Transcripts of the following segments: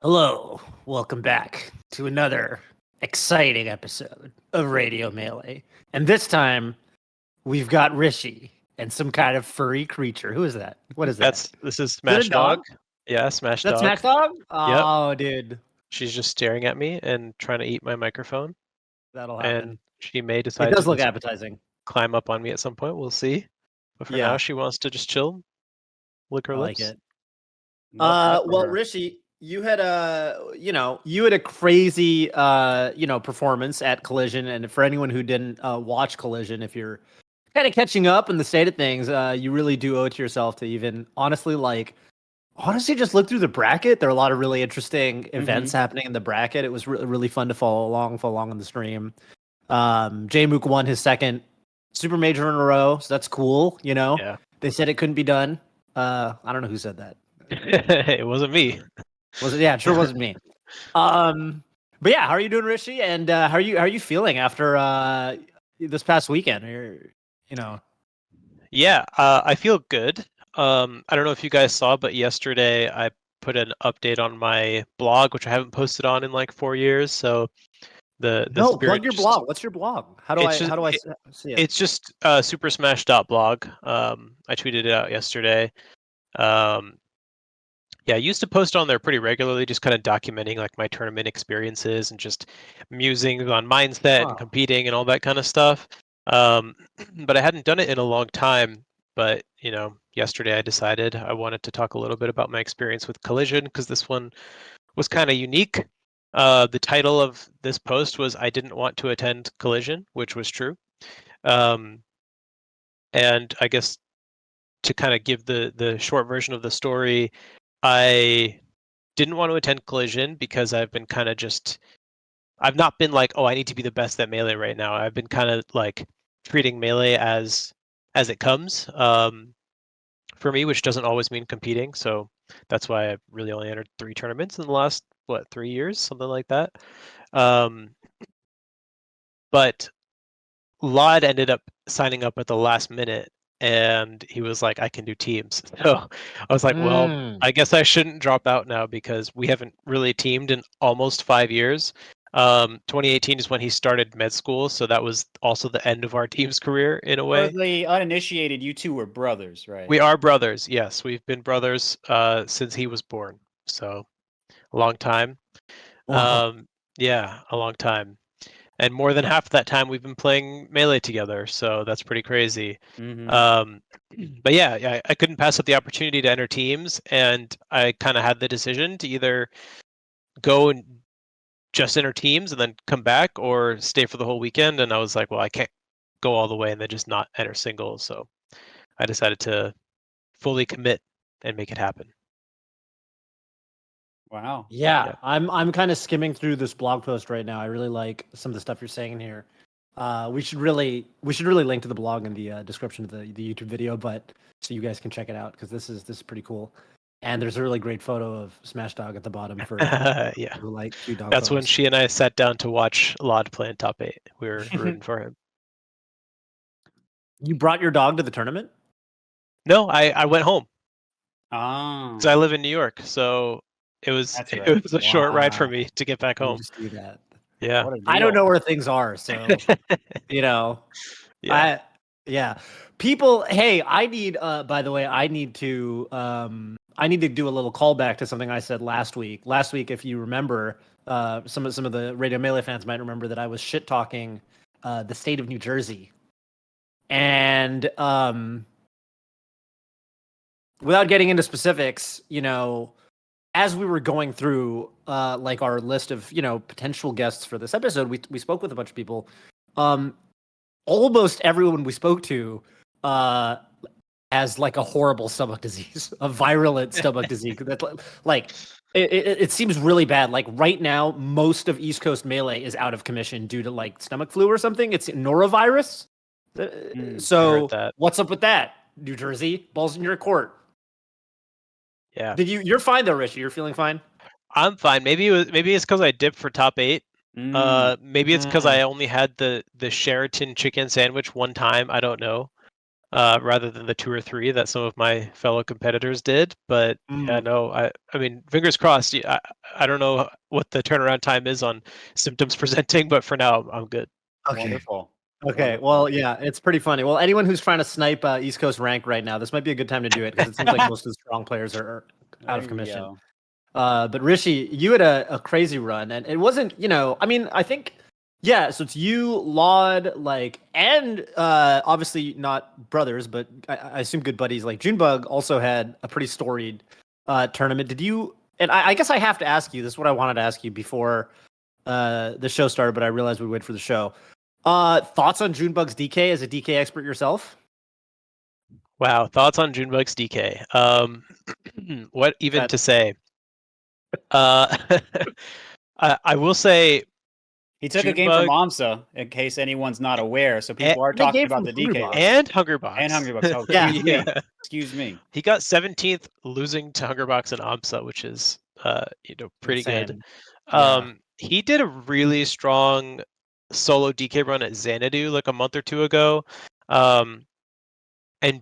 Hello, welcome back to another exciting episode of Radio Melee. And this time, we've got Rishi and some kind of furry creature. Who is that? What is that? This is Is that a Smash Dog. dog? Yeah, Smash That's Dog. Smash Dog? Yep. Oh, dude. She's just staring at me and trying to eat my microphone. That'll happen. And she may It decide does to look just appetizing. climb up on me at some point. We'll see. But for now, she wants to just chill, lick her I like lips. it. Love that for Well, her. Rishi, you had a crazy performance at Collision, and for anyone who didn't watch Collision, if you're kind of catching up in the state of things, you really do owe it to yourself to even honestly just look through the bracket. There are a lot of really interesting events happening in the bracket. It was really fun to follow along on the stream. J-Mook won his second super major in a row, so that's cool. Yeah. They said it couldn't be done. I don't know who said that. It wasn't me. Was it? Yeah, it sure wasn't me. But yeah, how are you doing, Rishi? And how are you feeling after this past weekend? Yeah, I feel good. I don't know if you guys saw, but yesterday I put an update on my blog, which I haven't posted on in like 4 years. So the No, spirit plug your just- blog. What's your blog? How do I see it? It's just supersmash.blog. I tweeted it out yesterday. Yeah, I used to post on there pretty regularly, just kind of documenting like my tournament experiences and just musings on mindset and competing and all that kind of stuff. But I hadn't done it in a long time. But yesterday I decided I wanted to talk a little bit about my experience with Collision because this one was kind of unique. The title of this post was "I didn't want to attend Collision," which was true. And I guess to kind of give the short version of the story, I didn't want to attend Collision because I've been kind of I've not been like, oh, I need to be the best at Melee right now. I've been kind of like treating Melee as it comes for me, which doesn't always mean competing. So that's why I've really only entered 3 tournaments in the last, 3 years, something like that. But Lod ended up signing up at the last minute. And he was like, I can do teams. So I was like, well, I guess I shouldn't drop out now because we haven't really teamed in almost 5 years. 2018 is when he started med school. So that was also the end of our team's career in a way. For the uninitiated, you two were brothers, right? We are brothers. Yes, we've been brothers since he was born. So a long time. Wow. Yeah, a long time. And more than half of that time we've been playing Melee together, so that's pretty crazy. But yeah, I couldn't pass up the opportunity to enter teams, and I kind of had the decision to either go and just enter teams and then come back, or stay for the whole weekend. And I was like, well, I can't go all the way and then just not enter singles, so I decided to fully commit and make it happen. Wow. Yeah, I'm kind of skimming through this blog post right now. I really like some of the stuff you're saying in here. We should really link to the blog in the description of the YouTube video, but so you guys can check it out because this is pretty cool. And there's a really great photo of Smash Dog at the bottom for yeah. who like cute dog. That's when photos. she and I sat down to watch Lod play in top 8. We were rooting for him. You brought your dog to the tournament? No, I went home. Oh. Because I live in New York, so it was a short ride for me to get back home. Just do that. Yeah. I don't know where things are, so Yeah. People, hey, I need by the way, I need to do a little callback to something I said last week. Last week, if you remember, some of the Radio Melee fans might remember that I was shit talking the state of New Jersey. And without getting into specifics, as we were going through like our list of potential guests for this episode, we spoke with a bunch of people. Almost everyone we spoke to has like a horrible stomach disease, a virulent stomach disease. That's like it seems really bad. Like right now, most of East Coast Melee is out of commission due to like stomach flu or something. It's norovirus. So what's up with that, New Jersey? Balls in your court. Yeah. You're fine though, Rishi. You're feeling fine. I'm fine. Maybe it's because I dipped for top 8. Maybe it's because I only had the Sheraton chicken sandwich one time. I don't know. rather than the 2 or 3 that some of my fellow competitors did. But yeah, no, I mean, fingers crossed. I don't know what the turnaround time is on symptoms presenting, but for now, I'm good. Okay. Wonderful. Okay, Wonderful. well, yeah, it's pretty funny. Well, anyone who's trying to snipe East Coast rank right now, this might be a good time to do it because it seems like most of the strong players are out of There we commission. go. But Rishi, you had a crazy run, and it wasn't, I mean, I think, yeah, so it's you, Laud, like, and obviously not brothers, but I assume good buddies. Like, Junebug also had a pretty storied tournament. Did you, and I guess I have to ask you, this is what I wanted to ask you before the show started, but I realized we'd wait for the show. Thoughts on Junebug's DK as a DK expert yourself? Wow, thoughts on Junebug's DK? What even to say? I will say He took a game from AMSA, in case anyone's not aware. So people are talking about the DK and Hungrybox. and Hungrybox. Oh, Yeah. Excuse me. He got 17th, losing to Hungrybox and AMSA, which is pretty Insane. good. Yeah. He did a really strong solo DK run at Xanadu like a month or two ago. And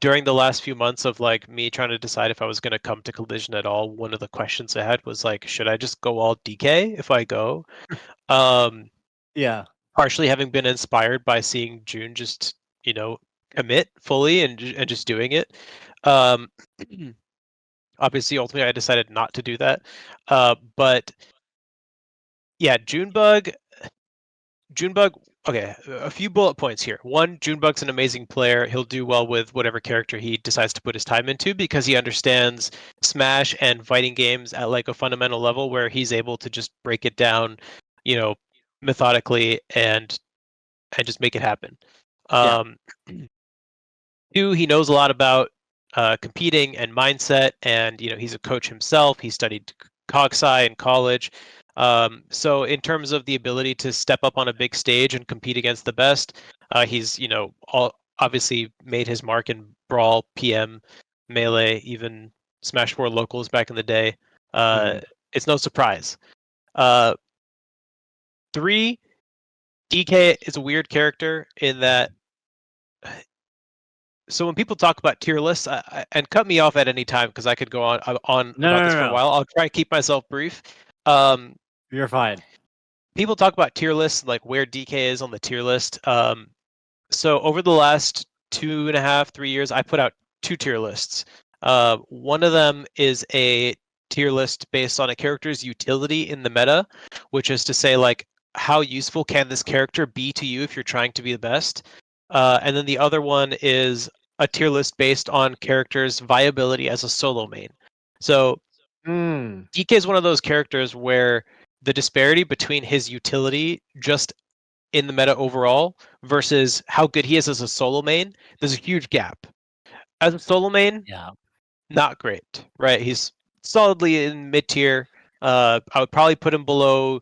during the last few months of like me trying to decide if I was going to come to Collision at all, one of the questions I had was like, should I just go all DK if I go? Yeah. Partially having been inspired by seeing June just, commit fully and just doing it. Obviously, ultimately, I decided not to do that. But yeah, Junebug. Okay, a few bullet points here. One, Junebug's an amazing player. He'll do well with whatever character he decides to put his time into because he understands Smash and fighting games at like a fundamental level where he's able to just break it down, methodically and just make it happen. Two, he knows a lot about competing and mindset, and he's a coach himself. He studied CogSci in college. So in terms of the ability to step up on a big stage and compete against the best, he's obviously made his mark in Brawl, PM, Melee, even Smash 4 locals back in the day. It's no surprise. 3, DK is a weird character in that. So when people talk about tier lists, and cut me off at any time because I could go on about this for a while. I'll try to keep myself brief. You're fine. People talk about tier lists, like where DK is on the tier list. So over the last 2.5, 3 years, I put out 2 tier lists. One of them is a tier list based on a character's utility in the meta, which is to say, like, how useful can this character be to you if you're trying to be the best? And then the other one is a tier list based on characters' viability as a solo main. So DK is one of those characters where the disparity between his utility just in the meta overall versus how good he is as a solo main, there's a huge gap. As a solo main, not great, right? He's solidly in mid tier. I would probably put him below,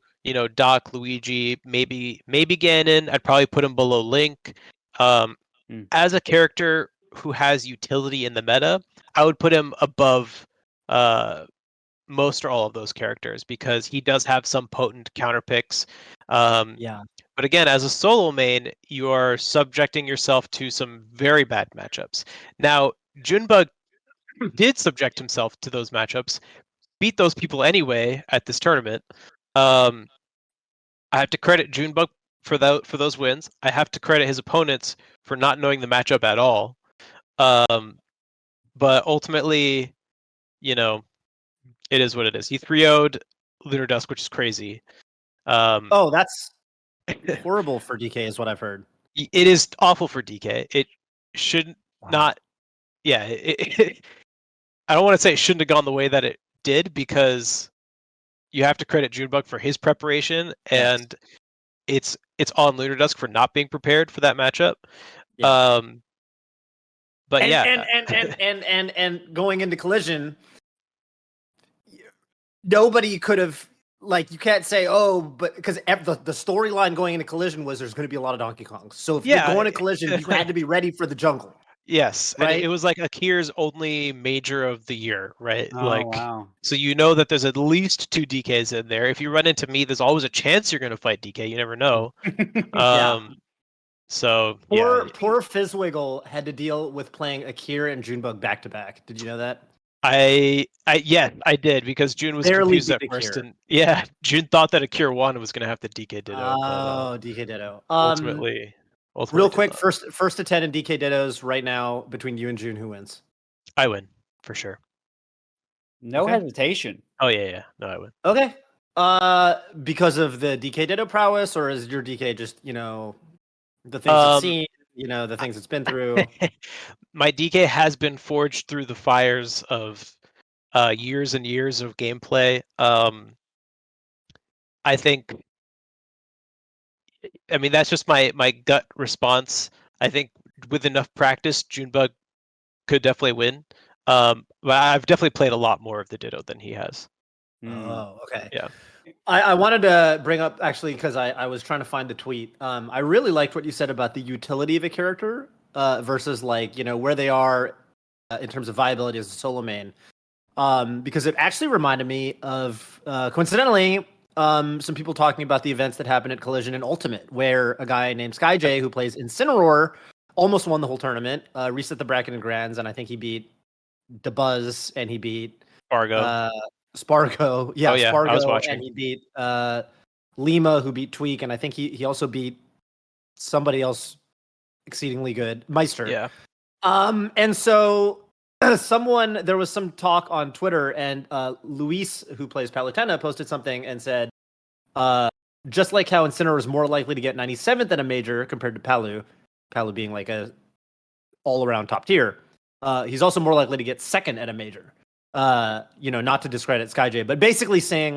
Doc, Luigi, maybe Ganon. I'd probably put him below Link. As a character who has utility in the meta, I would put him above most or all of those characters because he does have some potent counter picks. But again, as a solo main, you are subjecting yourself to some very bad matchups. Now, Junebug did subject himself to those matchups, beat those people anyway at this tournament. I have to credit Junebug for those wins. I have to credit his opponents for not knowing the matchup at all. But ultimately, it is what it is. He 3-0'd Lunar Dusk, which is crazy. That's horrible for DK, is what I've heard. It is awful for DK. It should not. Yeah, I don't want to say it shouldn't have gone the way that it did because you have to credit Junebug for his preparation, and it's on Lunar Dusk for not being prepared for that matchup. But and going into Collision, nobody could have, like, you can't say, but because the storyline going into Collision was there's going to be a lot of Donkey Kongs. So if you're going to Collision, you had to be ready for the jungle. Yes, right? And it was like Akir's only major of the year, right? So that there's at least 2 DKs in there. If you run into me, there's always a chance you're going to fight DK. You never know. So poor Fizzwiggle had to deal with playing Akir and Junebug back to back. Did you know that? I did, because June was Barely confused at beat first, Akir. and June thought that Akir 1 was going to have to DK Ditto. Oh, DK Ditto. Ultimately real quick, did not. first to 10 in DK Dittos right now between you and June. Who wins? I win for sure. No hesitation. Oh yeah. No, I win. Okay. Because of the DK Ditto prowess, or is your DK just the things it's seen, the things it's been through? My DK has been forged through the fires of years and years of gameplay. I think, I mean, that's just my gut response. I think with enough practice, Junebug could definitely win. But I've definitely played a lot more of the Ditto than he has. Oh, okay. Yeah. I wanted to bring up, actually, because I was trying to find the tweet. I really liked what you said about the utility of a character versus where they are in terms of viability as a solo main. Because it actually reminded me of, coincidentally, some people talking about the events that happened at Collision and Ultimate, where a guy named SkyJ, who plays Incineroar, almost won the whole tournament, reset the bracket in Grands, and I think he beat DeBuzz, and he beat Fargo. Spargo. Yeah, Spargo, I was watching. And he beat Lima, who beat Tweak, and I think he also beat somebody else exceedingly good, Meister. Yeah. And so there was some talk on Twitter, and Luis, who plays Palutena, posted something and said, just like how Incineroar is more likely to get 97th at a major compared to Palu being like a all-around top tier, he's also more likely to get second at a major. Not to discredit SkyJ, but basically saying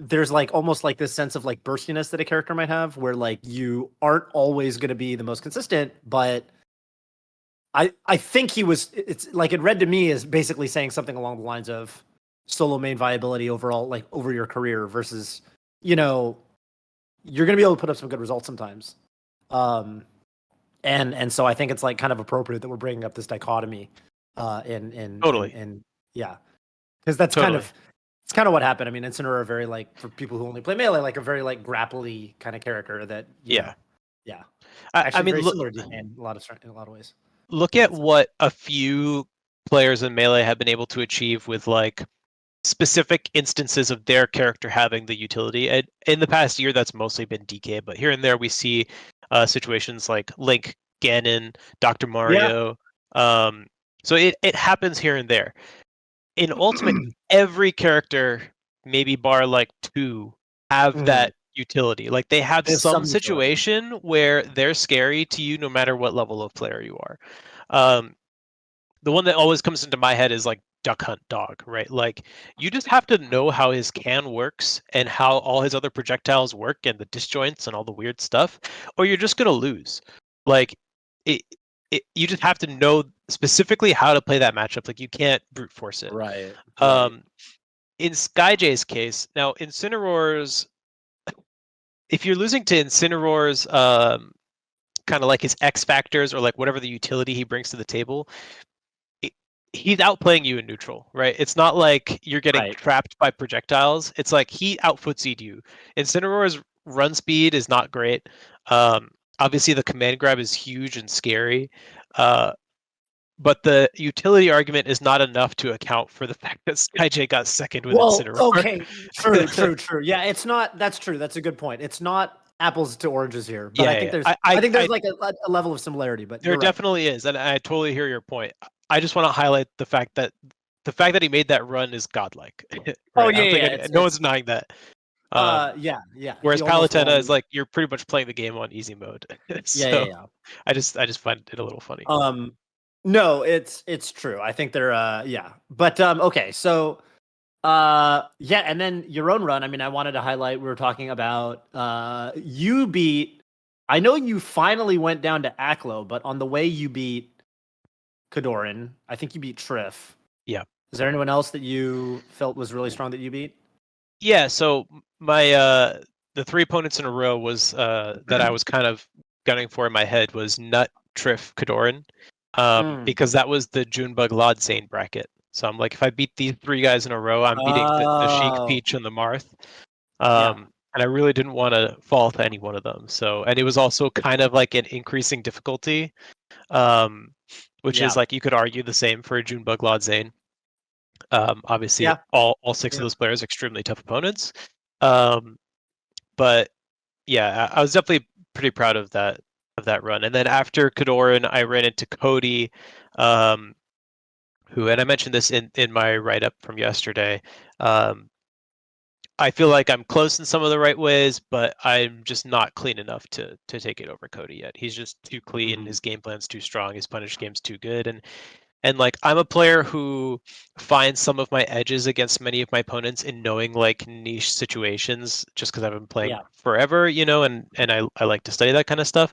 there's almost this sense of burstiness that a character might have, where you aren't always going to be the most consistent, but I think it read to me as basically saying something along the lines of solo main viability overall, over your career versus, you're going to be able to put up some good results sometimes. And so I think it's kind of appropriate that we're bringing up this dichotomy Totally. Yeah, because that's totally. It's kind of what happened. I mean, Incineroar are very for people who only play melee, a very grapply kind of character that yeah. Actually, I mean, very similar to in a lot of ways. Look at what a few players in melee have been able to achieve with specific instances of their character having the utility. And in the past year, that's mostly been DK, but here and there we see situations like Link, Ganon, Dr. Mario. Yeah. So it happens here and there. In Ultimate, every character, maybe bar 2, have that utility. They have some situation where they're scary to you no matter what level of player you are. The one that always comes into my head is Duck Hunt Dog, right? You just have to know how his can works and how all his other projectiles work and the disjoints and all the weird stuff, or you're just gonna lose. You just have to know specifically how to play that matchup. You can't brute force it. Right. In SkyJ's case, now Incineroar's, if you're losing to Incineroar's kind of his X factors or whatever the utility he brings to the table, he's outplaying you in neutral, right? It's not you're getting trapped by projectiles. It's he outfootsied you. Incineroar's run speed is not great. Obviously, the command grab is huge and scary. But the utility argument is not enough to account for the fact that SkyJ got second with Incineroar. Okay, true. Yeah, it's not. That's true. That's a good point. It's not apples to oranges here. But I think there's a level of similarity. But there definitely is, and I totally hear your point. I just want to highlight the fact that he made that run is godlike. Right? Oh yeah, no one's denying that. Yeah. Whereas Palutena is you're pretty much playing the game on easy mode. So yeah. I just find it a little funny. No, it's true. I think they're yeah. But okay, so and then your own run. I mean, I wanted to highlight, we were talking about you beat, I know you finally went down to Aklo, but on the way you beat Kadoran, I think you beat Triff. Yeah. Is there anyone else that you felt was really strong that you beat? Yeah, so my the 3 opponents in a row was that I was kind of gunning for in my head was Nut, Triff, Kadoran. Because that was the Junebug Lodsane bracket. So I'm if I beat these 3 guys in a row, I'm beating the Sheik, Peach, and the Marth. and I really didn't want to fall to any one of them. So, and it was also kind of like an increasing difficulty, which is like you could argue the same for Junebug Lord Zane. Obviously, all 6 of those players extremely tough opponents. But yeah, I was definitely pretty proud of that run. And then after Kadoran, I ran into Cody, who, and I mentioned this in my write up from yesterday. I feel like I'm close in some of the right ways, but I'm just not clean enough to take it over Cody yet. He's just too clean. Mm-hmm. His game plan's too strong. His punish game's too good, and like I'm a player who finds some of my edges against many of my opponents in knowing like niche situations, just because I've been playing forever, and I like to study that kind of stuff.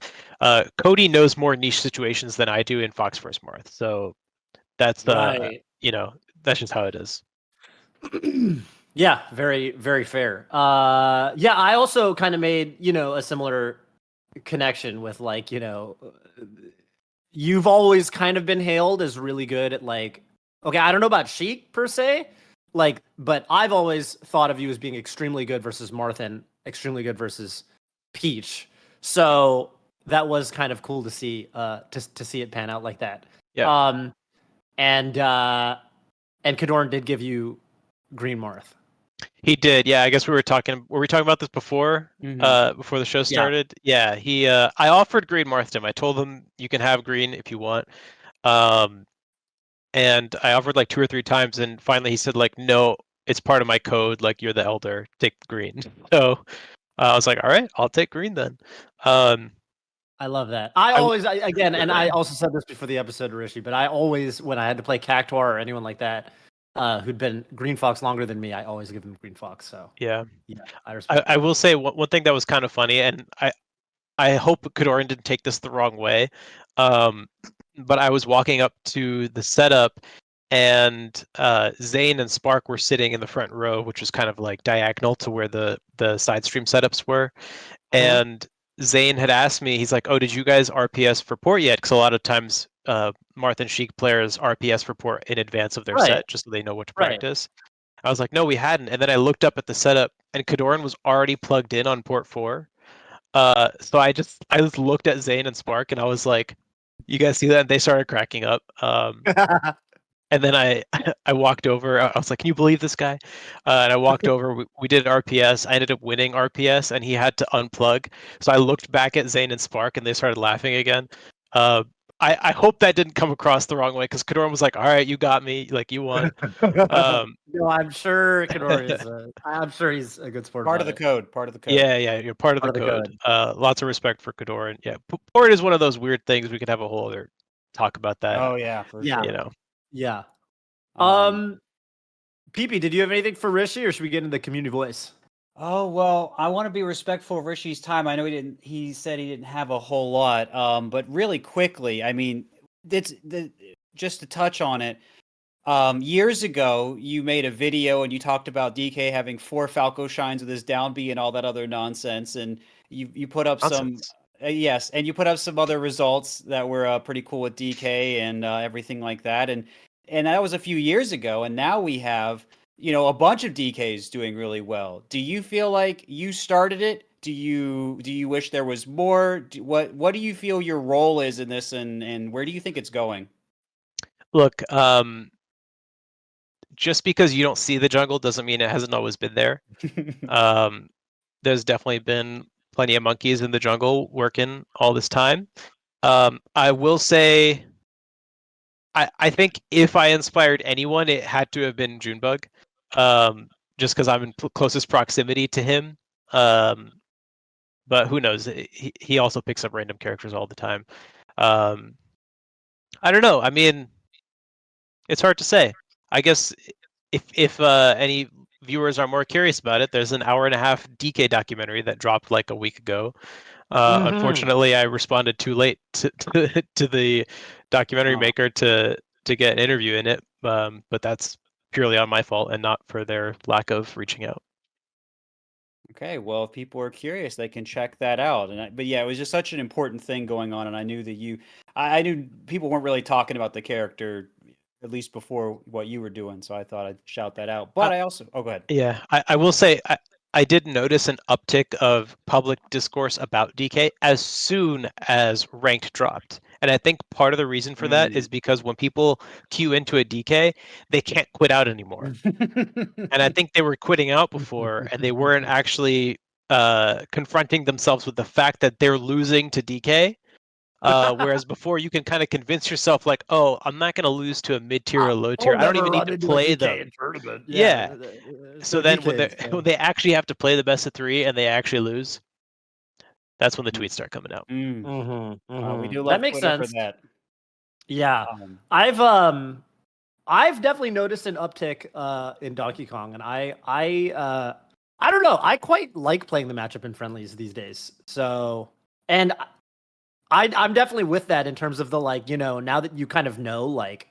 Cody knows more niche situations than I do in Fox vs. Marth, so that's that's just how it is. Yeah, very, very fair. Yeah, I also kind of made, a similar connection with like, you've always kind of been hailed as really good at like, okay, I don't know about Sheik per se, like, but I've always thought of you as being extremely good versus Martha, extremely good versus Peach. So that was kind of cool to see, to see it pan out like that. Yeah. And Kadoran did give you Green Marth. He did, yeah. I guess were we talking about this before, before the show started? Yeah. He, I offered Green Marth to him. I told him you can have green if you want, and I offered like 2 or 3 times, and finally he said like, no, it's part of my code. Like you're the elder, take the green. So I was like, all right, I'll take green then. I love that. I also said this before the episode, Rishi, but I always, when I had to play Cactuar or anyone like that, who'd been Green Fox longer than me, I always give them Green Fox. So yeah, I respect. I will say one thing that was kind of funny, and I hope Kadoran didn't take this the wrong way, but I was walking up to the setup, and Zane and Spark were sitting in the front row, which was kind of like diagonal to where the side stream setups were, and Zane had asked me, he's like, oh, did you guys RPS for port yet? Because a lot of times Marth and Sheik players RPS for port in advance of their set, just so they know what to practice. I was like, no, we hadn't. And then I looked up at the setup, and Kadoran was already plugged in on port 4. So I just looked at Zane and Spark, and I was like, you guys see that? And they started cracking up. And then I walked over. I was like, can you believe this guy? And I walked over. We did RPS. I ended up winning RPS, and he had to unplug. So I looked back at Zane and Spark, and they started laughing again. I hope that didn't come across the wrong way, because Kadoran was like, all right, you got me. Like, you won. No, I'm sure Kadoran is I'm sure he's a good sport. Part of the code. Yeah, you're part of the code. Lots of respect for Kadoran. Yeah, port is one of those weird things. We could have a whole other talk about that. Oh yeah, for sure. Yeah. PP, did you have anything for Rishi, or should we get into the community voice? Oh, well, I want to be respectful of Rishi's time. I know he said he didn't have a whole lot. But really quickly, I mean, just to touch on it, years ago, you made a video and you talked about DK having 4 Falco Shines with his down B and all that other nonsense. And you put up some, yes, and you put up some other results that were pretty cool with DK and everything like that. And that was a few years ago. And now we have, a bunch of DKs doing really well. Do you feel like you started it? Do you wish there was more? What do you feel your role is in this, and where do you think it's going? Look, just because you don't see the jungle doesn't mean it hasn't always been there. There's definitely been plenty of monkeys in the jungle working all this time. I will say, I think if I inspired anyone, it had to have been Junebug, just because I'm in closest proximity to him. But who knows? He also picks up random characters all the time. I don't know. I mean, it's hard to say. I guess if any viewers are more curious about it, there's an 1.5-hour DK documentary that dropped like a week ago. Unfortunately, I responded too late to the documentary maker to get an interview in it, but that's purely on my fault and not for their lack of reaching out. Okay, well, if people are curious, they can check that out. But yeah, it was just such an important thing going on, and I knew that I knew people weren't really talking about the character, at least before what you were doing, so I thought I'd shout that out. But I also, go ahead. Yeah, I will say, I did notice an uptick of public discourse about DK as soon as ranked dropped. And I think part of the reason for that is because when people queue into a DK, they can't quit out anymore. And I think they were quitting out before, and they weren't actually confronting themselves with the fact that they're losing to DK. Whereas before, you can kind of convince yourself, like, oh, I'm not going to lose to a mid-tier or low tier. I don't even need to play them. in tournament. Yeah. So then when DK when they actually have to play the best of 3 and they actually lose, that's when the tweets start coming out. We do love that makes Twitter sense. for that. Yeah, I've definitely noticed an uptick in Donkey Kong, and I don't know. I quite like playing the matchup in friendlies these days. So, and I'm definitely with that in terms of the, like, now that you kind of know, like,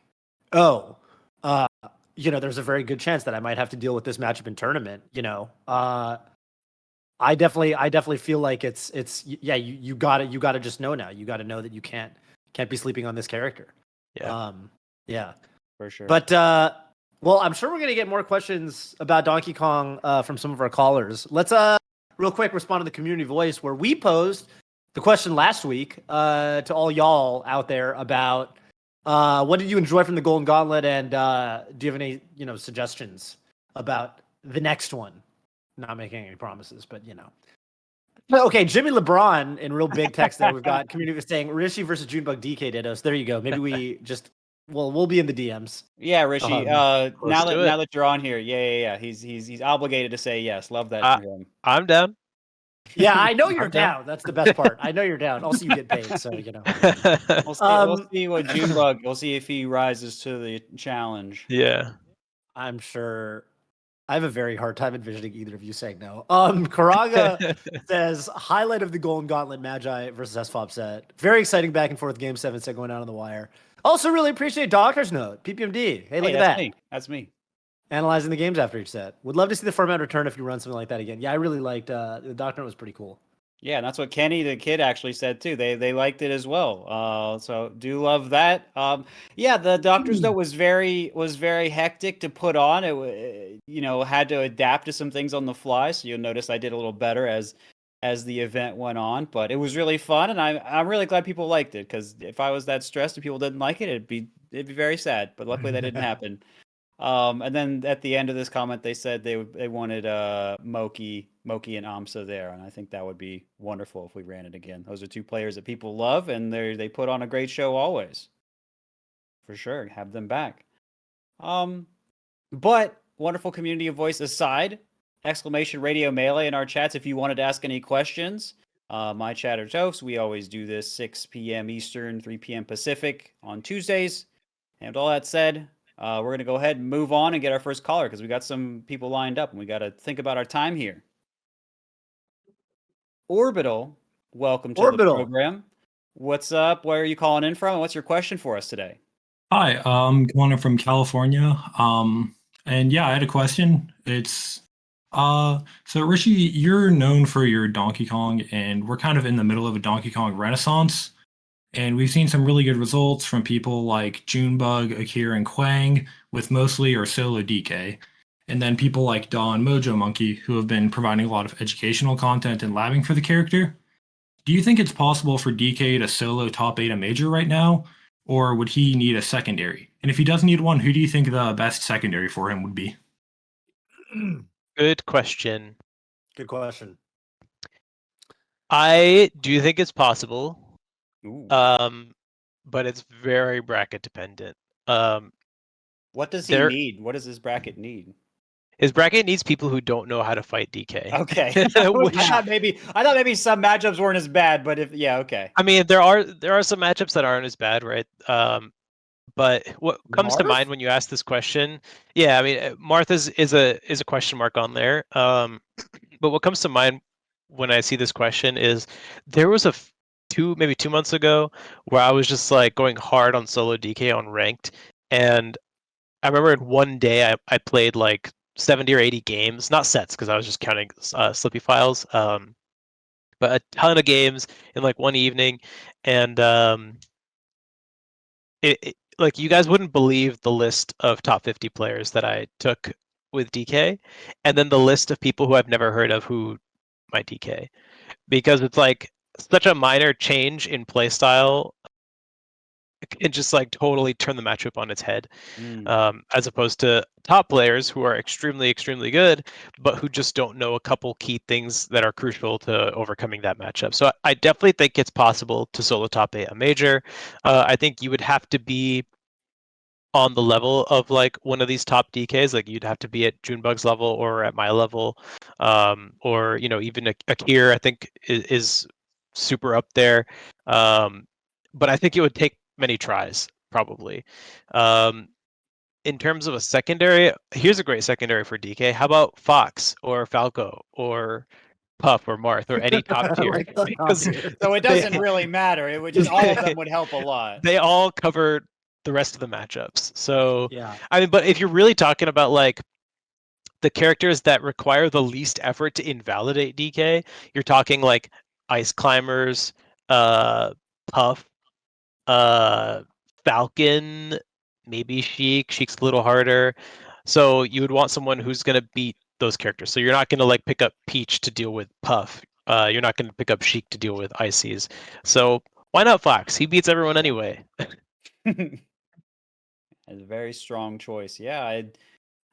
oh, there's a very good chance that I might have to deal with this matchup in tournament. I definitely feel like it's you gotta just know now. You gotta know that you can't be sleeping on this character. Yeah. Yeah, for sure. But well, I'm sure we're gonna get more questions about Donkey Kong from some of our callers. Let's real quick respond to the community voice, where we posed the question last week to all y'all out there about what did you enjoy from the Golden Gauntlet, and do you have any suggestions about the next one? Not making any promises, but Okay, Jimmy LeBron in real big text there. We've got community was saying Rishi versus Junebug DK Dittos. There you go. Maybe we just we'll be in the DMs. Yeah, Rishi. Now that you're on here, yeah. He's obligated to say yes. Love that from him. I'm down. Yeah, I know you're down. That's the best part. I know you're down. Also, you get paid, so We'll see what Junebug. We'll see if he rises to the challenge. Yeah, I'm sure. I have a very hard time envisioning either of you saying no. Karaga says highlight of the Golden Gauntlet Magi versus SFOP set. Very exciting back and forth game 7 set going out on the wire. Also, really appreciate Doctor's Note, PPMD. Hey, look at that. That's me. Analyzing the games after each set. Would love to see the format return if you run something like that again. Yeah, I really liked the Doctor Note was pretty cool. Yeah, and that's what Kenny the Kid actually said too. They liked it as well. So do love that. Yeah, the Doctor's Note was very hectic to put on. It had to adapt to some things on the fly. So you'll notice I did a little better as the event went on. But it was really fun, and I'm really glad people liked it, because if I was that stressed and people didn't like it, it'd be very sad. But luckily that didn't happen. And then at the end of this comment, they said they wanted Moki and Amsa there, and I think that would be wonderful if we ran it again. Those are two players that people love, and they put on a great show always. For sure, have them back. But wonderful community of voice aside, exclamation radio melee in our chats if you wanted to ask any questions. My chatter Tophs, we always do this 6 p.m. Eastern, 3 p.m. Pacific on Tuesdays. And with all that said, we're going to go ahead and move on and get our first caller, because we got some people lined up and we got to think about our time here. Orbital, welcome to the program. What's up? Where are you calling in from? And what's your question for us today? Hi, I'm calling in from California. And yeah, I had a question. It's so Rishi, you're known for your Donkey Kong, and we're kind of in the middle of a Donkey Kong renaissance. And we've seen some really good results from people like Junebug, Akira, and Quang with mostly or solo DK. And then people like Don Mojo Monkey, who have been providing a lot of educational content and labbing for the character. Do you think it's possible for DK to solo top 8 a major right now? Or would he need a secondary? And if he does need one, who do you think the best secondary for him would be? Good question. Good question. I do think it's possible. Ooh. But it's very bracket dependent. What does he need? What does his bracket need? His bracket needs people who don't know how to fight DK. Okay. I thought maybe some matchups weren't as bad, but okay. I mean, there are some matchups that aren't as bad, right? But what comes to mind when you ask this question? Yeah, I mean, Marth is a question mark on there. But what comes to mind when I see this question is there was maybe 2 months ago where I was just like going hard on solo DK on ranked, and I remember in one day I played like 70 or 80 games, not sets because I was just counting Slippy files, but a ton of games in like one evening, and like you guys wouldn't believe the list of top 50 players that I took with DK, and then the list of people who I've never heard of who might DK, because it's like such a minor change in playstyle can just like totally turn the matchup on its head. As opposed to top players who are extremely, extremely good, but who just don't know a couple key things that are crucial to overcoming that matchup. So I definitely think it's possible to solo top 8 a major. I think you would have to be on the level of like one of these top DKs. Like you'd have to be at Junebug's level or at my level, or even Akir. I think is super up there. But I think it would take many tries probably. In terms of a secondary, here's a great secondary for DK. How about Fox or Falco or Puff or Marth or any top tier? Like the top Because tier. So it doesn't really matter. It would just all of them would help a lot. they all cover the rest of the matchups. So Yeah. I mean, but if you're really talking about like the characters that require the least effort to invalidate DK, you're talking like Ice Climbers, Puff, Falcon, maybe Sheik. Sheik's a little harder. So you would want someone who's going to beat those characters. So you're not going to like pick up Peach to deal with Puff. You're not going to pick up Sheik to deal with Ices. So why not Fox? He beats everyone anyway. That's a very strong choice. Yeah,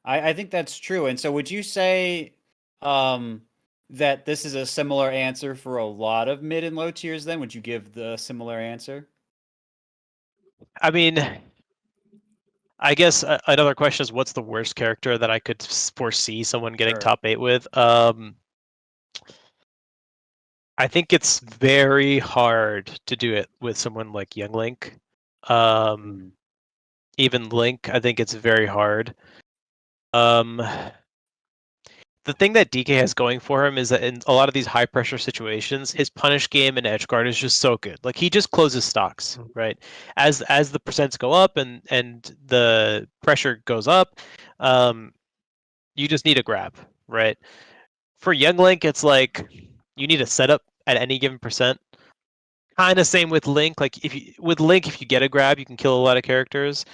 I think that's true. And so would you say that this is a similar answer for a lot of mid and low tiers then? Would you give the similar answer? I mean, I guess another question is what's the worst character that I could foresee someone getting Sure. top 8 with? I think it's very hard to do it with someone like Young Link. Even Link, I think it's very hard. The thing that DK has going for him is that in a lot of these high pressure situations, his punish game and edge guard is just so good. Like he just closes stocks, right? As the percents go up and the pressure goes up, you just need a grab, right? For Young Link, it's like you need a setup at any given percent. Kind of same with Link. Like if you get a grab, you can kill a lot of characters.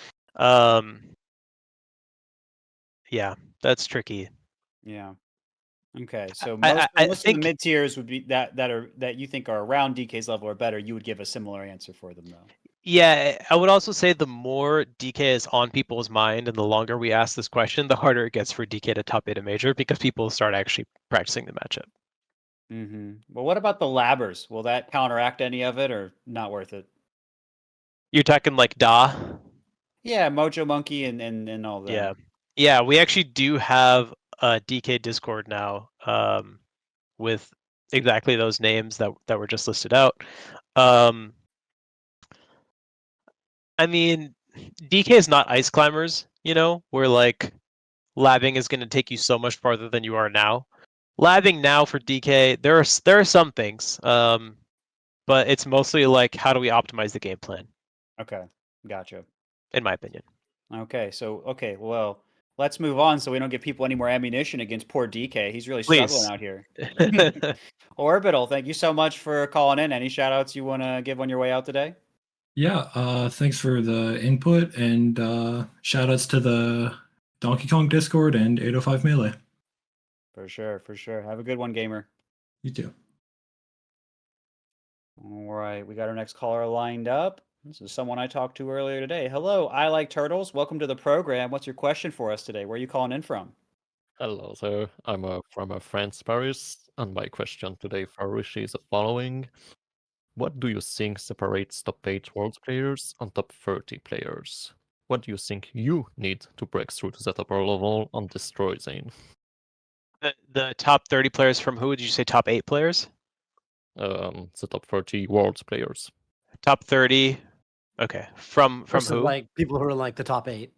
Yeah, that's tricky. Yeah. Okay. So I most of think the mid tiers would be that you think are around DK's level or better. You would give a similar answer for them though. Yeah, I would also say the more DK is on people's mind and the longer we ask this question, the harder it gets for DK to top 8 a major because people start actually practicing the matchup. Well, what about the labbers? Will that counteract any of it or not worth it? You're talking like Da? Yeah, Mojo Monkey and all that. Yeah. Yeah, we actually do have a DK Discord now, with exactly those names that were just listed out. I mean, DK is not Ice Climbers, where like labbing is going to take you so much farther than you are now. Labbing now for DK, there are some things, but it's mostly like how do we optimize the game plan, Okay, gotcha. in my opinion. Okay, well, let's move on so we don't give people any more ammunition against poor DK. He's really Please. struggling out here. Orbital, thank you so much for calling in. Any shout outs you want to give on your way out today? Yeah, thanks for the input and shout outs to the Donkey Kong Discord and 805 Melee. For sure. Have a good one, gamer. You too. All right, we got our next caller lined up. This is someone I talked to earlier today. Hello, I like turtles. Welcome to the program. What's your question for us today? Where are you calling in from? Hello there, I'm from France, Paris, and my question today for Rishi is the following. What do you think separates top 8 world players and top 30 players? What do you think you need to break through to that upper level and destroy Zane? The top 30 players from who? Did you say top 8 players? The top 30 world players. Top 30. Okay. From Versus, who? like people who are like the top 8.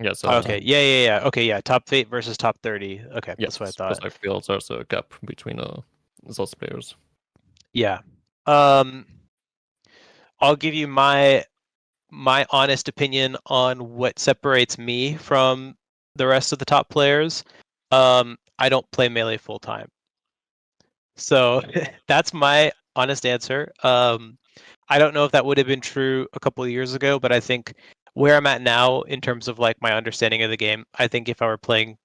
Yeah, so Okay. Yeah. Okay, yeah. Top 8 versus top 30. Okay, yes, that's what I because thought. I feel there's a gap between those players. Yeah. I'll give you my honest opinion on what separates me from the rest of the top players. I don't play Melee full time. So that's my honest answer. I don't know if that would have been true a couple of years ago, but I think where I'm at now in terms of like my understanding of the game, I think if I were playing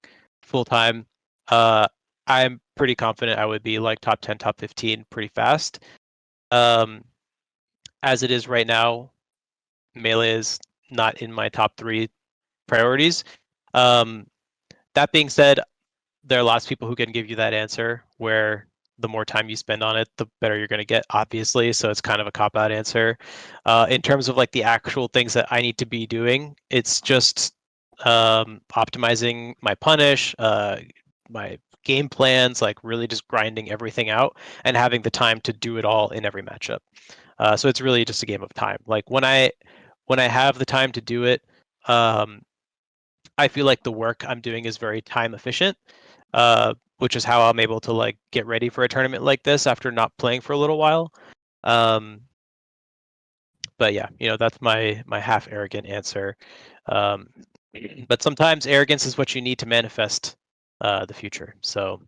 full time, I'm pretty confident I would be like top 10, top 15 pretty fast. As it is right now, Melee is not in my top 3 priorities. That being said, there are lots of people who can give you that answer where the more time you spend on it, the better you're going to get, obviously. So it's kind of a cop-out answer. In terms of like the actual things that I need to be doing, it's just optimizing my punish, my game plans, like really just grinding everything out and having the time to do it all in every matchup. So it's really just a game of time. Like when I have the time to do it, I feel like the work I'm doing is very time efficient, which is how I'm able to like get ready for a tournament like this after not playing for a little while. But yeah, that's my half arrogant answer. But sometimes arrogance is what you need to manifest the future. So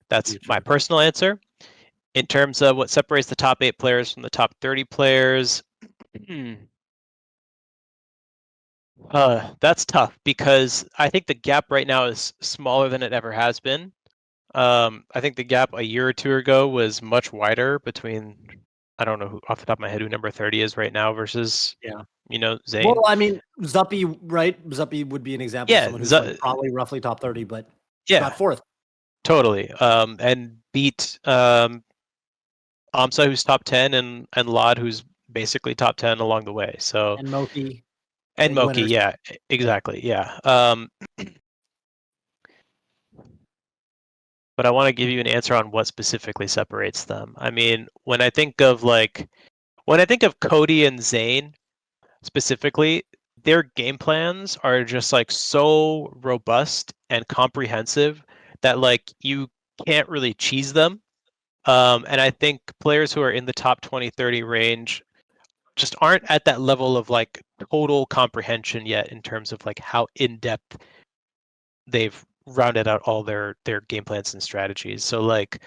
that's my personal answer. In terms of what separates the top 8 players from the top 30 players, that's tough because I think the gap right now is smaller than it ever has been. I think the gap a year or two ago was much wider between, I don't know who off the top of my head who number 30 is right now versus Zayn. Well, I mean, Zuppy, right? Zuppy would be an example of someone who's like probably roughly top 30, but got 4th. Totally. And beat Amsa, who's top 10, and Lod, who's basically top 10 along the way. So and Moki. And Moki, yeah, exactly, yeah. But I want to give you an answer on what specifically separates them. I mean, when I think of Cody and Zayn specifically, their game plans are just like so robust and comprehensive that like you can't really cheese them. And I think players who are in the top 20, 30 range just aren't at that level of like total comprehension yet in terms of like how in-depth they've rounded out all their game plans and strategies. So like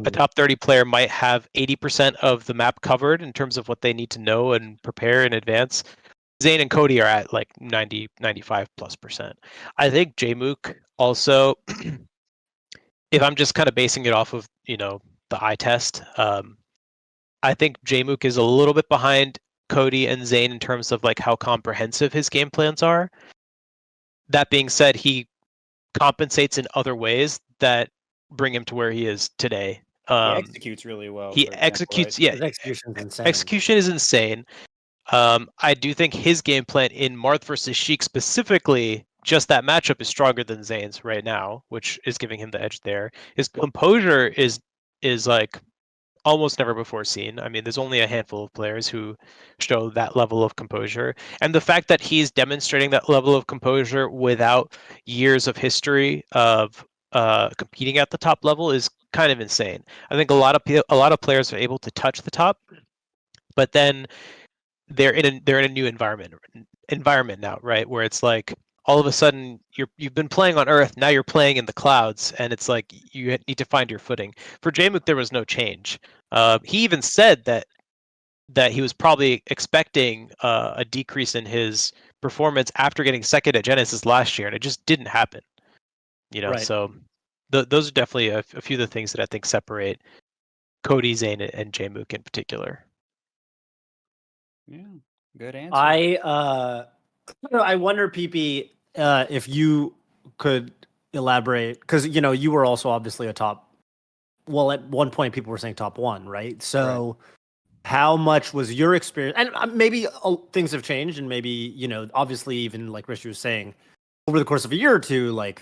a top 30 player might have 80% of the map covered in terms of what they need to know and prepare in advance. Zayn and Cody are at like 90, 95+%. I think Jmook also, if I'm just kind of basing it off of, the eye test, I think Jmook is a little bit behind Cody and Zayn in terms of like how comprehensive his game plans are. That being said, he compensates in other ways that bring him to where he is today. He executes really well. He executes, right? His execution is insane. Execution is insane. I do think his game plan in Marth versus Sheik specifically, just that matchup is stronger than Zayn's right now, which is giving him the edge there. His composure is like almost never before seen. I mean, there's only a handful of players who show that level of composure. And the fact that he's demonstrating that level of composure without years of history of competing at the top level is kind of insane. I think a lot of players are able to touch the top, but then they're in a new environment now, right? Where it's like all of a sudden you've been playing on Earth, now you're playing in the clouds, and it's like you need to find your footing. For Jmook, there was no change. He even said that he was probably expecting a decrease in his performance after getting second at Genesis last year, and it just didn't happen. Right. So those are definitely a few of the things that I think separate Cody, Zayn, and Jmook in particular. Yeah, good answer. I wonder, PP, if you could elaborate, because you were also obviously a top. Well, at one point, people were saying top 1, right? So, how much was your experience? And maybe things have changed, and maybe obviously, even like Rishi was saying, over the course of a year or two, like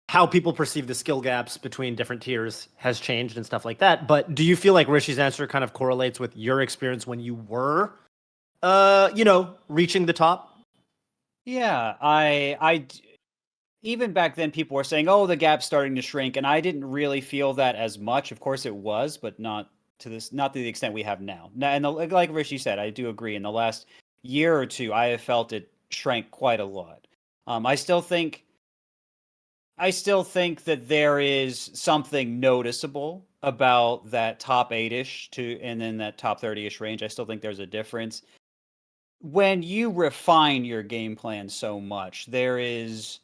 how people perceive the skill gaps between different tiers has changed and stuff like that. But do you feel like Rishi's answer kind of correlates with your experience when you were, reaching the top? Yeah, I even back then people were saying, "Oh, the gap's starting to shrink," and I didn't really feel that as much. Of course, it was, but not to the extent we have now. And like Rishi said, I do agree. In the last year or two, I have felt it shrank quite a lot. I still think that there is something noticeable about that top 8-ish and then that top 30-ish range. I still think there's a difference. When you refine your game plan so much, there is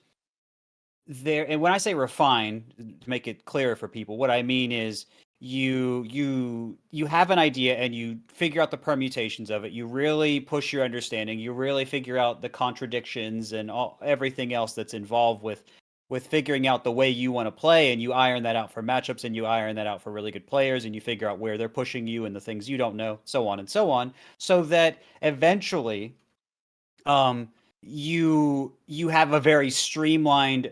there, and when I say refine, to make it clearer for people, what I mean is you have an idea and you figure out the permutations of it. You really push your understanding. You really figure out the contradictions and everything else that's involved with figuring out the way you want to play, and you iron that out for matchups, and you iron that out for really good players, and you figure out where they're pushing you and the things you don't know, so on and so on, so that eventually you have a very streamlined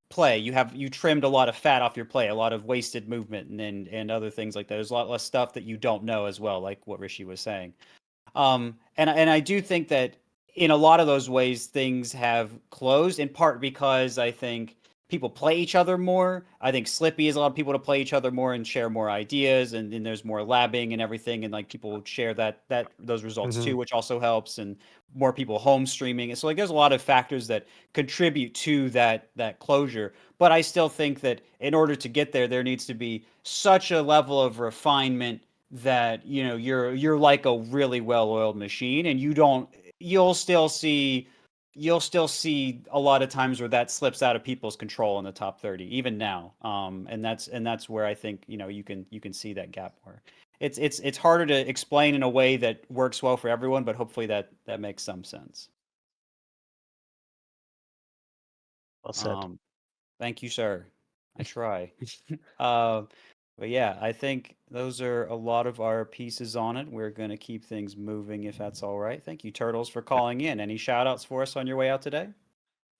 play. You trimmed a lot of fat off your play, a lot of wasted movement, and other things like that. There's a lot less stuff that you don't know as well, like what Rishi was saying. And I do think that in a lot of those ways things have closed, in part because I think people play each other more. I think Slippy is a lot of people to play each other more and share more ideas, and then there's more labbing and everything, and like people share that those results too, which also helps, and more people home streaming. And so like there's a lot of factors that contribute to that closure. But I still think that in order to get there, there needs to be such a level of refinement that you're like a really well-oiled machine, and you'll still see a lot of times where that slips out of people's control in the top 30 even now, and that's where I think you can see that gap more. It's harder to explain in a way that works well for everyone, but hopefully that makes some sense. Well said. Thank you, sir. I try. But yeah, I think those are a lot of our pieces on it. We're going to keep things moving if that's all right. Thank you, Turtles, for calling in. Any shout outs for us on your way out today?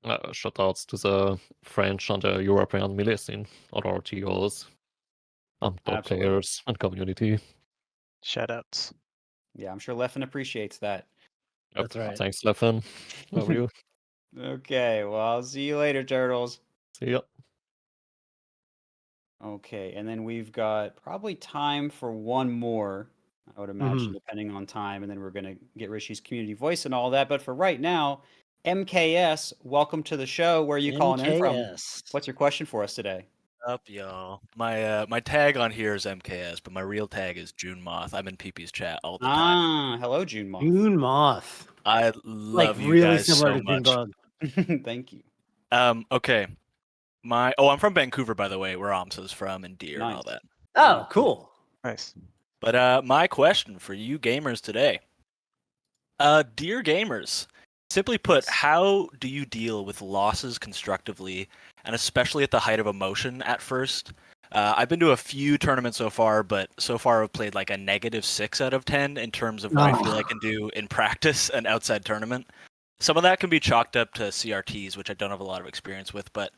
Shoutouts to the French and the European melee scene, other TOs, top Absolutely. players, and community. Shoutouts. Yeah, I'm sure Leffen appreciates that. That's right. Thanks, Leffen. Love you. Okay, well, I'll see you later, Turtles. See ya. Okay, and then we've got probably time for one more, I would imagine, depending on time, and then we're going to get Rishi's community voice and all that. But for right now, MKS, welcome to the show. Where are you calling in from? What's your question for us today? Up, y'all. My tag on here is MKS, but my real tag is June Moth. I'm in PP's chat all the time. Hello, June Moth. June Moth. I love Like you really guys similar so to June much. Bug. Thank you. Okay. I'm from Vancouver, by the way, where Amsa's from, and Deer and all that. Oh, cool. Nice. But my question for you gamers today, dear gamers, simply put, how do you deal with losses constructively, and especially at the height of emotion at first? I've been to a few tournaments so far, but so far I've played like a -6 out of 10 in terms of what I feel I can do in practice and outside tournament. Some of that can be chalked up to CRTs, which I don't have a lot of experience with, but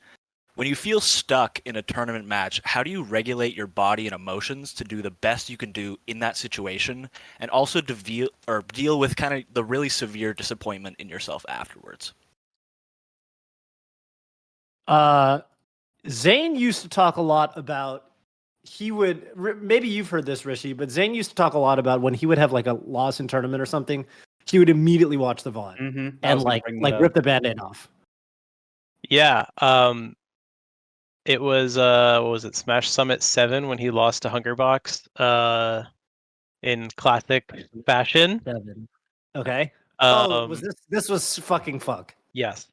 when you feel stuck in a tournament match, how do you regulate your body and emotions to do the best you can do in that situation, and also deal with kind of the really severe disappointment in yourself afterwards? Zane used to talk a lot about, maybe you've heard this, Rishi, but Zane used to talk a lot about when he would have like a loss in tournament or something, he would immediately watch the VOD and like rip the Band-Aid off. Yeah. It was what was it, Smash Summit 7 when he lost to Hungerbox in classic fashion. 7. Okay. Was this was fucking fuck. Yes.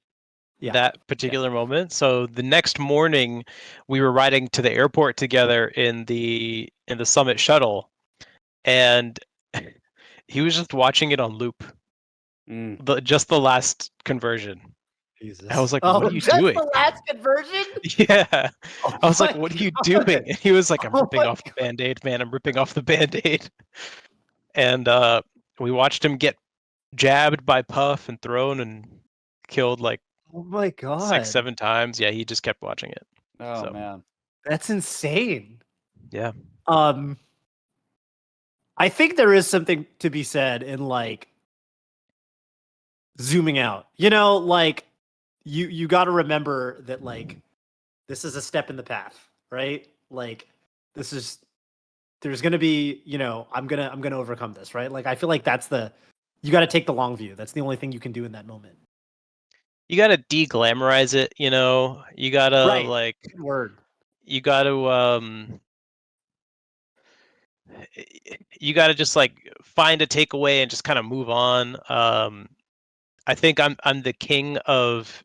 Yeah. That particular moment. So the next morning we were riding to the airport together in the Summit shuttle, and he was just watching it on loop. Just the last conversion. Jesus. I was like, what are you doing? The last conversion? Yeah. I was like, what are you doing? And he was like, I'm ripping off the Band-Aid, man. I'm ripping off the Band-Aid. And we watched him get jabbed by Puff and thrown and killed like oh my god 6-7 times. Yeah, he just kept watching it. Oh man. That's insane. Yeah. I think there is something to be said in like zooming out. Like you got to remember that like this is a step in the path, right? Like there's going to be, I'm going to overcome this, right? Like I feel like you got to take the long view. That's the only thing you can do in that moment. You got to de-glamorize it, You got to like good word. You got to just like find a takeaway and just kind of move on. I think I'm the king of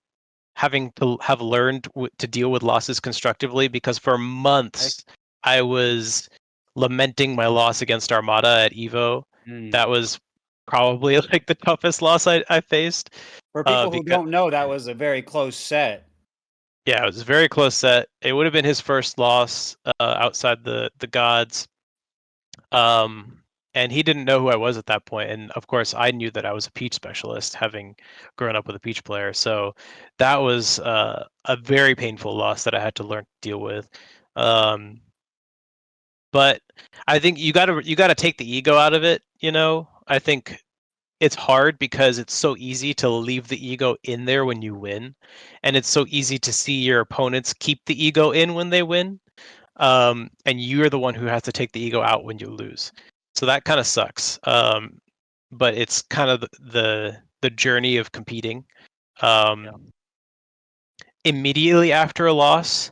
having to have learned to deal with losses constructively, because for months I was lamenting my loss against Armada at Evo. That was probably like the toughest loss I faced. For people who don't know, that was a very close set. Yeah, it was a very close set. It would have been his first loss outside the gods. And he didn't know who I was at that point. And of course, I knew that I was a Peach specialist, having grown up with a Peach player. So that was a very painful loss that I had to learn to deal with. But I think you gotta take the ego out of it. I think it's hard because it's so easy to leave the ego in there when you win, and it's so easy to see your opponents keep the ego in when they win. And you're the one who has to take the ego out when you lose. So that kind of sucks. But it's kind of the journey of competing. Immediately after a loss,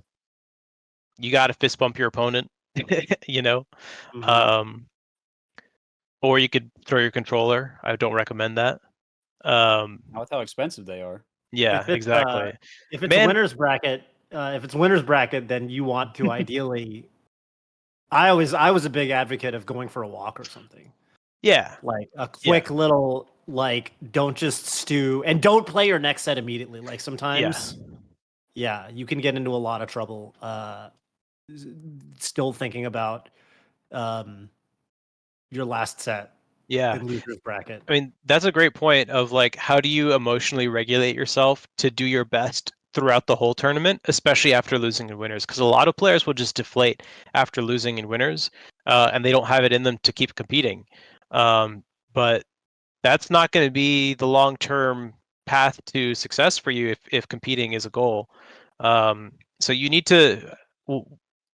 you got to fist bump your opponent, or you could throw your controller. I don't recommend that. Not with how expensive they are. Yeah, exactly. If it's a winner's bracket, then you want to ideally. I was a big advocate of going for a walk or something. Yeah, like a quick little don't just stew and don't play your next set immediately. Like sometimes, you can get into a lot of trouble. Still thinking about your last set. Yeah. In loser's bracket. I mean, that's a great point of how do you emotionally regulate yourself to do your best throughout the whole tournament, especially after losing in winners, because a lot of players will just deflate after losing in winners, and they don't have it in them to keep competing. But that's not going to be the long-term path to success for you if competing is a goal. So you need to,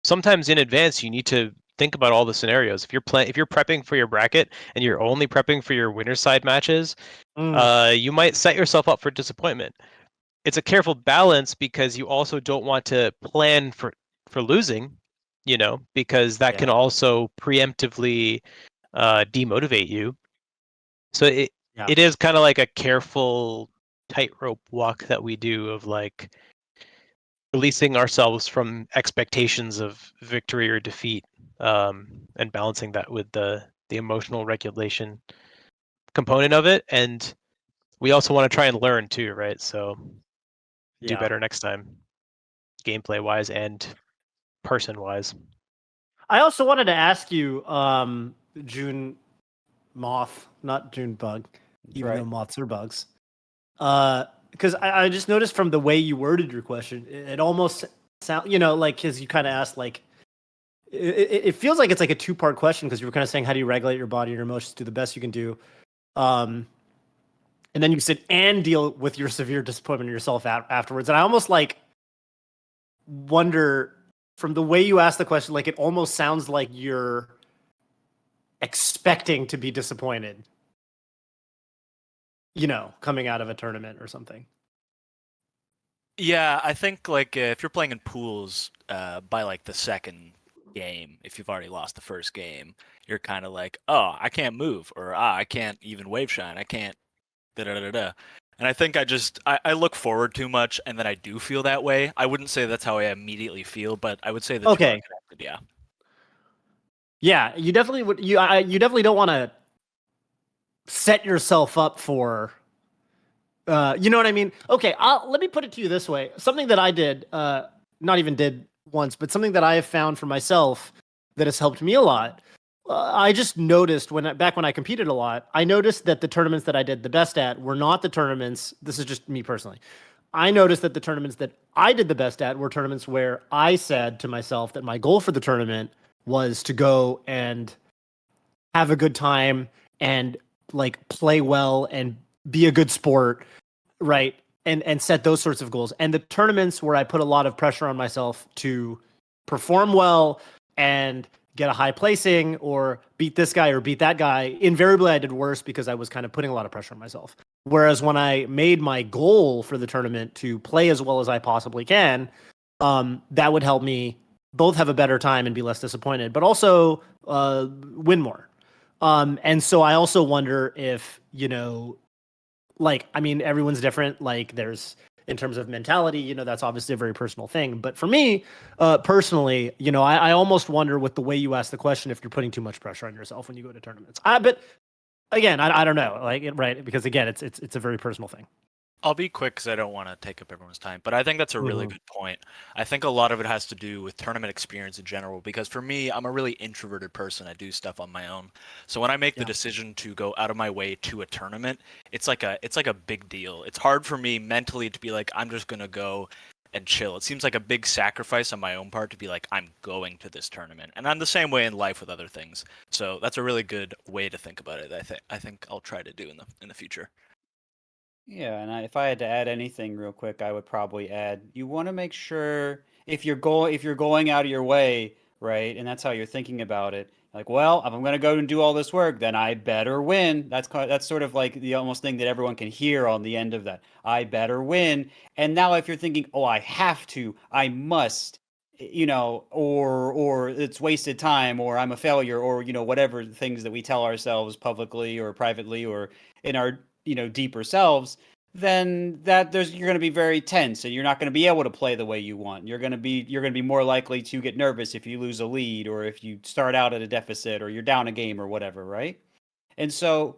sometimes in advance, you need to think about all the scenarios. If you're prepping for your bracket and you're only prepping for your winner side matches, you might set yourself up for disappointment. It's a careful balance because you also don't want to plan for losing, because that can also preemptively demotivate you. So it is kind of like a careful tightrope walk that we do of releasing ourselves from expectations of victory or defeat, and balancing that with the emotional regulation component of it. And we also want to try and learn too, right? So do better next time, gameplay wise and person wise. I also wanted to ask you, June Moth, not June Bug, even though moths are bugs. Because I just noticed from the way you worded your question, it almost sound, because you kind of asked, it feels like it's like a two-part question, because you were kind of saying, how do you regulate your body and your emotions to the best you can do? And then you said, and deal with your severe disappointment in yourself afterwards. And I almost wonder, from the way you asked the question, it almost sounds like you're expecting to be disappointed, coming out of a tournament or something. Yeah, I think if you're playing in pools, by the second game, if you've already lost the first game, you're kind of oh, I can't move, or I can't even wave shine, I can't da da da da. And I think I look forward too much, and then I do feel that way. I wouldn't say that's how I immediately feel, but I would say the two are connected, yeah. Yeah, you definitely would. You definitely don't want to set yourself up for. You know what I mean? Okay, let me put it to you this way. Something that I did, not even did once, but something that I have found for myself that has helped me a lot. I just noticed back when I competed a lot, I noticed that the tournaments that I did the best at were not the tournaments. This is just me personally. I noticed that the tournaments that I did the best at were tournaments where I said to myself that my goal for the tournament was to go and have a good time and play well and be a good sport, right? And set those sorts of goals. And the tournaments where I put a lot of pressure on myself to perform well and get a high placing or beat this guy or beat that guy, invariably I did worse because I was kind of putting a lot of pressure on myself. Whereas when I made my goal for the tournament to play as well as I possibly can, that would help me both have a better time and be less disappointed, but also win more. And so I also wonder if, everyone's different. in terms of mentality, that's obviously a very personal thing. But for me, personally, I almost wonder with the way you ask the question if you're putting too much pressure on yourself when you go to tournaments. But again, I don't know, right? Because again, it's a very personal thing. I'll be quick because I don't want to take up everyone's time, but I think that's a really good point. I think a lot of it has to do with tournament experience in general, because for me, I'm a really introverted person. I do stuff on my own. So when I make the decision to go out of my way to a tournament, it's like a big deal. It's hard for me mentally to be like, I'm just going to go and chill. It seems like a big sacrifice on my own part to be like, I'm going to this tournament. And I'm the same way in life with other things. So that's a really good way to think about it. I think I'll try to do in the future. Yeah, and if I had to add anything real quick, I would probably add you want to make sure if you're going out of your way, right, and that's how you're thinking about it. Like, well, if I'm going to go and do all this work, then I better win. That's sort of like the almost thing that everyone can hear on the end of that. I better win. And now if you're thinking, oh, I have to, I must, or it's wasted time, or I'm a failure, or whatever things that we tell ourselves publicly or privately or in our deeper selves, then you're going to be very tense and you're not going to be able to play the way you want. You're going to be more likely to get nervous if you lose a lead or if you start out at a deficit or you're down a game or whatever, right? And so,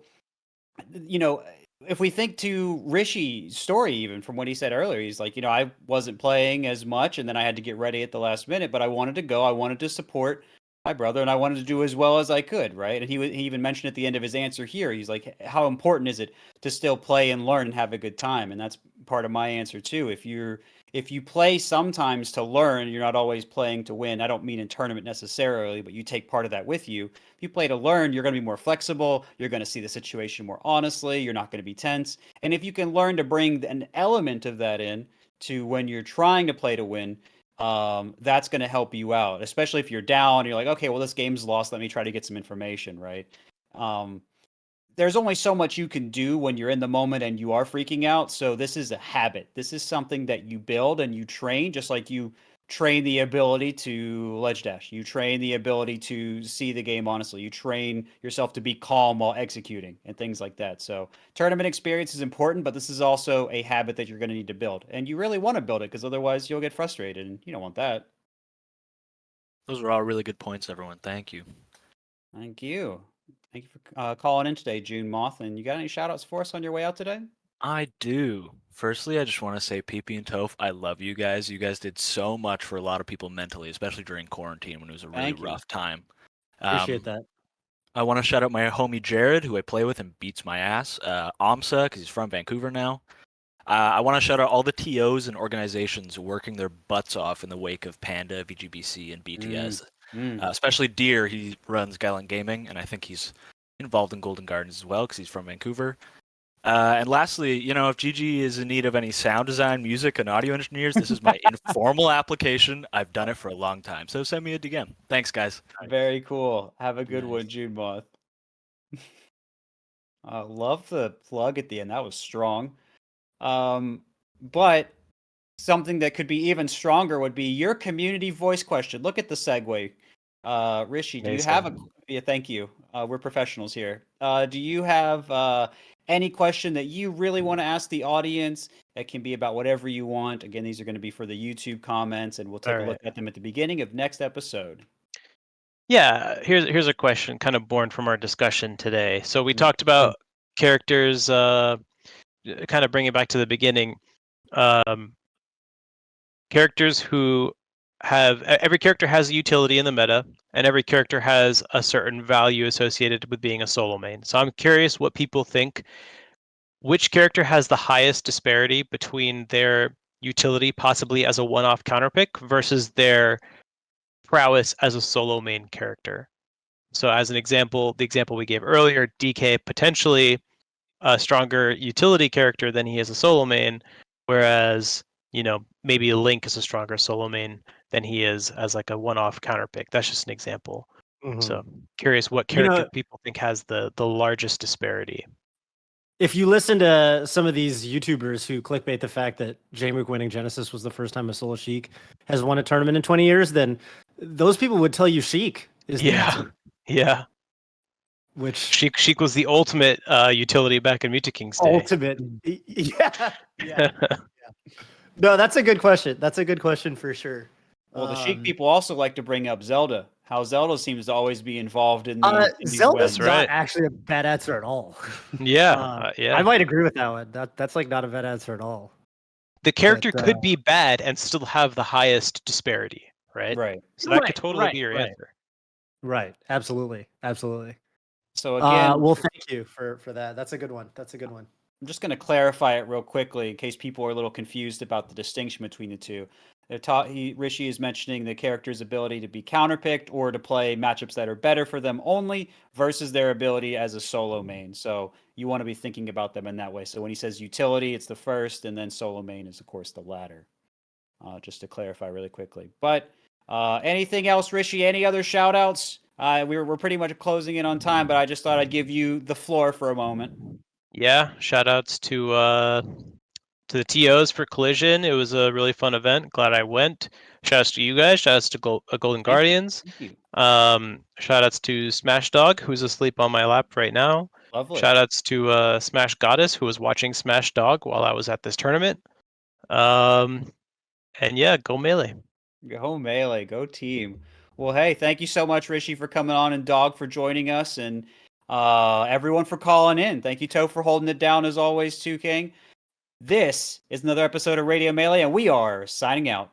if we think to Rishi's story, even from what he said earlier, he's like, I wasn't playing as much and then I had to get ready at the last minute, but I wanted to go. I wanted to support my brother and I wanted to do as well as I could, right? And he even mentioned at the end of his answer here, he's like, how important is it to still play and learn and have a good time? And that's part of my answer too. If you play sometimes to learn, you're not always playing to win. I don't mean in tournament necessarily, but you take part of that with you. If you play to learn, you're going to be more flexible. You're going to see the situation more honestly. You're not going to be tense. And if you can learn to bring an element of that in to when you're trying to play to win, that's going to help you out, especially if you're down. You're like, okay, well, this game's lost. Let me try to get some information, right? There's only so much you can do when you're in the moment and you are freaking out. So this is a habit. This is something that you build and you train, just like you train the ability to ledge dash. You train the ability to see the game honestly. You train yourself to be calm while executing and things like that. So tournament experience is important, but this is also a habit that you're going to need to build. And you really want to build it because otherwise you'll get frustrated and you don't want that. Those are all really good points, everyone. Thank you. Thank you. Thank you for calling in today, June Moth. And you got any shout outs for us on your way out today? I do. Firstly, I just want to say, PP and Toph, I love you guys. You guys did so much for a lot of people mentally, especially during quarantine when it was a really rough time. Appreciate that. I want to shout out my homie Jared, who I play with and beats my ass. Amsa, because he's from Vancouver now. I want to shout out all the TOs and organizations working their butts off in the wake of Panda, VGBC, and BTS. Especially Deer, he runs Gallant Gaming, and I think he's involved in Golden Gardens as well because he's from Vancouver. And lastly, if GG is in need of any sound design, music, and audio engineers, this is my informal application. I've done it for a long time, so send me a DM. Thanks, guys. Very cool. Have a good one, June Moth. Love the plug at the end. That was strong. But something that could be even stronger would be your community voice question. Look at the segue. Rishi, do you have a... Yeah, thank you. We're professionals here. Do you have any question that you really want to ask the audience? That can be about whatever you want. Again, these are going to be for the YouTube comments, and we'll take a look at them at the beginning of next episode. Yeah, here's a question kind of born from our discussion today. So we talked about characters, kind of bring it back to the beginning. Characters who have... Every character has a utility in the meta, and every character has a certain value associated with being a solo main. So I'm curious what people think. Which character has the highest disparity between their utility, possibly as a one-off counterpick, versus their prowess as a solo main character? So as an example, the example we gave earlier, DK potentially a stronger utility character than he is a solo main, whereas maybe Link is a stronger solo main than he is as like a one-off counterpick. That's just an example. So curious what character people think has the largest disparity. If you listen to some of these YouTubers who clickbait the fact that Jmook winning Genesis was the first time a solo Sheik has won a tournament in 20 years, then those people would tell you Sheik is the answer. Yeah. Which Sheik was the ultimate utility back in Muta King's day. Ultimate. Yeah. No, that's a good question. That's a good question for sure. Well, the Sheik people also like to bring up Zelda. How Zelda seems to always be involved in, these Zelda's webs. not right. actually a bad answer at all. Yeah, yeah. I might agree with that one. That's like not a bad answer at all. The character But, could be bad and still have the highest disparity, right? Right. So that Right, could totally be your right. answer. Right. Absolutely. Absolutely. So again, well, thank you for that. That's a good one. That's a good one. I'm just going to clarify it real quickly in case people are a little confused about the distinction between the two. Rishi is mentioning the character's ability to be counterpicked or to play matchups that are better for them only versus their ability as a solo main. So you want to be thinking about them in that way. So when he says utility, it's the first, and then solo main is, of course, the latter. Just to clarify really quickly. But anything else, Rishi? Any other shout outs? We're pretty much closing in on time, but I just thought I'd give you the floor for a moment. Yeah, shout outs to the TOs for Collision. It was a really fun event. Glad I went. Shout outs to you guys. Shout outs to Golden Guardians. Thank you. Shout outs to Smash Dog, who's asleep on my lap right now. Lovely. Shout outs to Smash Goddess, who was watching Smash Dog while I was at this tournament. And yeah, go Melee. Go Melee. Go team. Well, hey, thank you so much, Rishi, for coming on, and Dog for joining us, and everyone for calling in. Thank you, Toph, for holding it down as always, too, King. This is another episode of Radio Melee, and we are signing out.